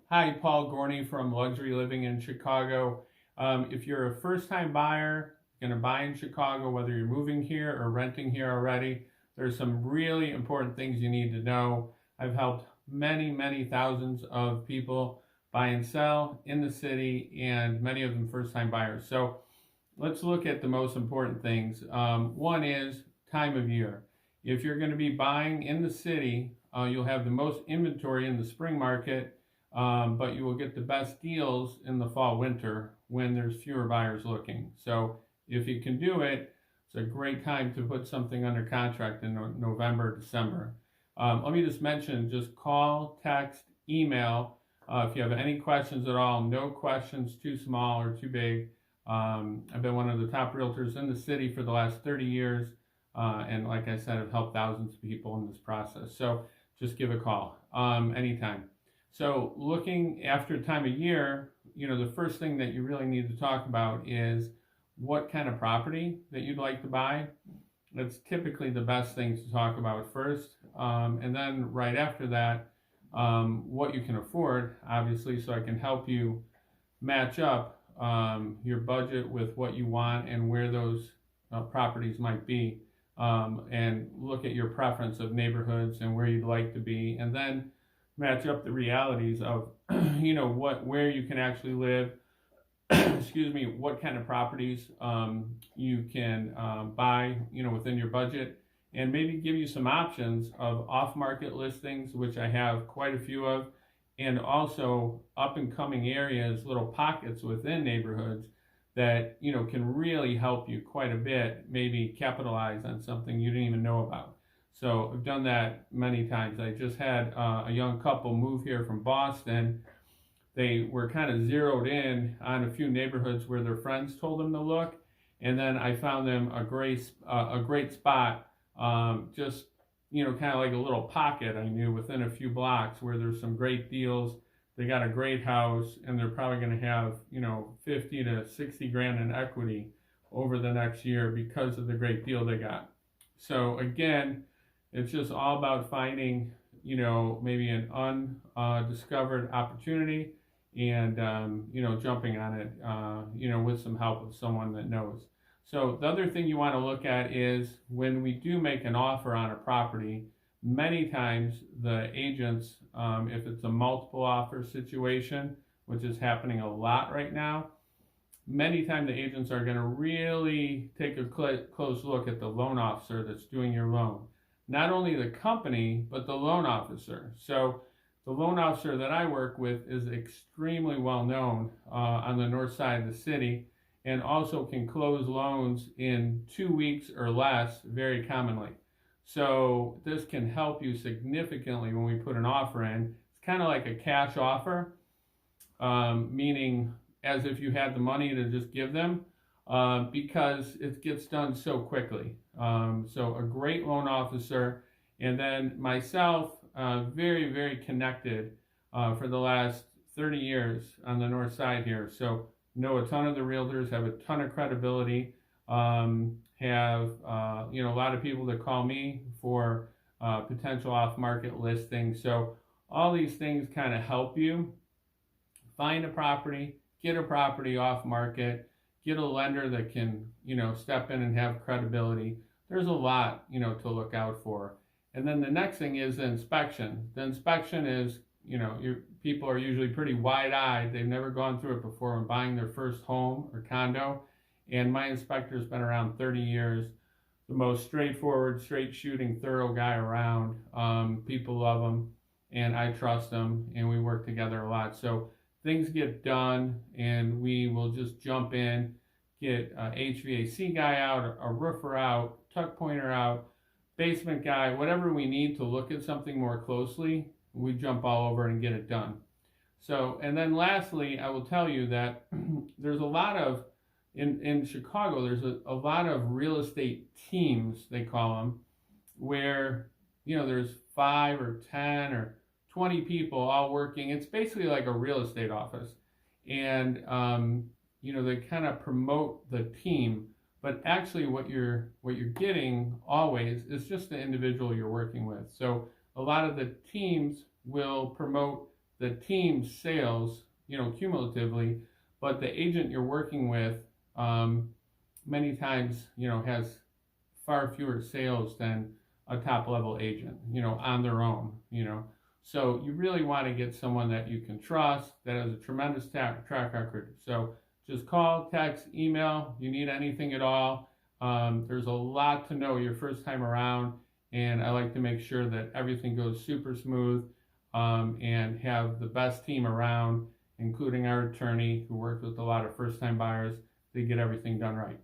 Hi, Paul Gorney from Luxury Living in Chicago. If you're a first-time buyer, going to buy in Chicago, whether you're moving here or renting here already, there's some really important things you need to know. I've helped many thousands of people buy and sell in the city, and many of them first-time buyers. So let's look at the most important things. One is time of year. If you're going to be buying in the city, you'll have the most inventory in the spring market, but you will get the best deals in the fall winter when there's fewer buyers looking. So if you can do it, it's a great time to put something under contract in November, December. Let me just mention, just call, text, email. If you have any questions at all, no questions too small or too big. I've been one of the top realtors in the city for the last 30 years. And like I said, I've helped thousands of people in this process. So just give a call anytime. So looking after time of year, the first thing that you really need to talk about is what kind of property that you'd like to buy. That's typically the best thing to talk about first. And then right after that, what you can afford, obviously, so I can help you match up your budget with what you want and where those properties might be, and look at your preference of neighborhoods and where you'd like to be, and then match up the realities of where you can actually live. Excuse me, what kind of properties you can buy within your budget, and maybe give you some options of off-market listings, which I have quite a few of, and also up and coming areas, little pockets within neighborhoods that can really help you quite a bit, maybe capitalize on something you didn't even know about. So I've done that many times. I just had a young couple move here from Boston. They were kind of zeroed in on a few neighborhoods where their friends told them to look, and then I found them a great spot, just kind of like a little pocket I knew within a few blocks where there's some great deals. They got a great house, and they're probably going to have 50 to 60 grand in equity over the next year because of the great deal they got. So again, it's just all about finding maybe an undiscovered opportunity and jumping on it with some help of someone that knows. So the other thing you want to look at is when we do make an offer on a property, many times the agents, if it's a multiple offer situation, which is happening a lot right now, many times the agents are going to really take a close look at the loan officer that's doing your loan. Not only the company, but the loan officer. So the loan officer that I work with is extremely well known on the north side of the city, and also can close loans in 2 weeks or less very commonly. So this can help you significantly when we put an offer in. It's kind of like a cash offer, meaning as if you had the money to just give them, because it gets done so quickly. So a great loan officer, and then myself, very connected for the last 30 years on the north side here. So know a ton of the realtors, have a ton of credibility, have a lot of people that call me for potential off-market listings. So all these things kind of help you find a property, get a property off-market, get a lender that can step in and have credibility. There's a lot to look out for. And then the next thing is the inspection. The inspection is your people are usually pretty wide-eyed. They've never gone through it before when buying their first home or condo. And my inspector's been around 30 years, the most straightforward, straight-shooting, thorough guy around. People love him, and I trust him, and we work together a lot. So things get done, and we will just jump in, get a HVAC guy out, a roofer out, tuck pointer out, basement guy, whatever we need to look at something more closely, we jump all over and get it done. So, and then lastly, I will tell you that there's a lot of, in Chicago, there's a lot of real estate teams, they call them, where, there's 5 or 10 or 20 people all working. It's basically like a real estate office. And, they kind of promote the team, but actually what you're getting always is just the individual you're working with. So a lot of the teams will promote the team's sales, cumulatively, but the agent you're working with many times, has far fewer sales than a top level agent, on their own, So you really want to get someone that you can trust, that has a tremendous track record. So just call, text, email, you need anything at all. There's a lot to know your first time around, and I like to make sure that everything goes super smooth, and have the best team around, including our attorney who works with a lot of first time buyers, to get everything done right.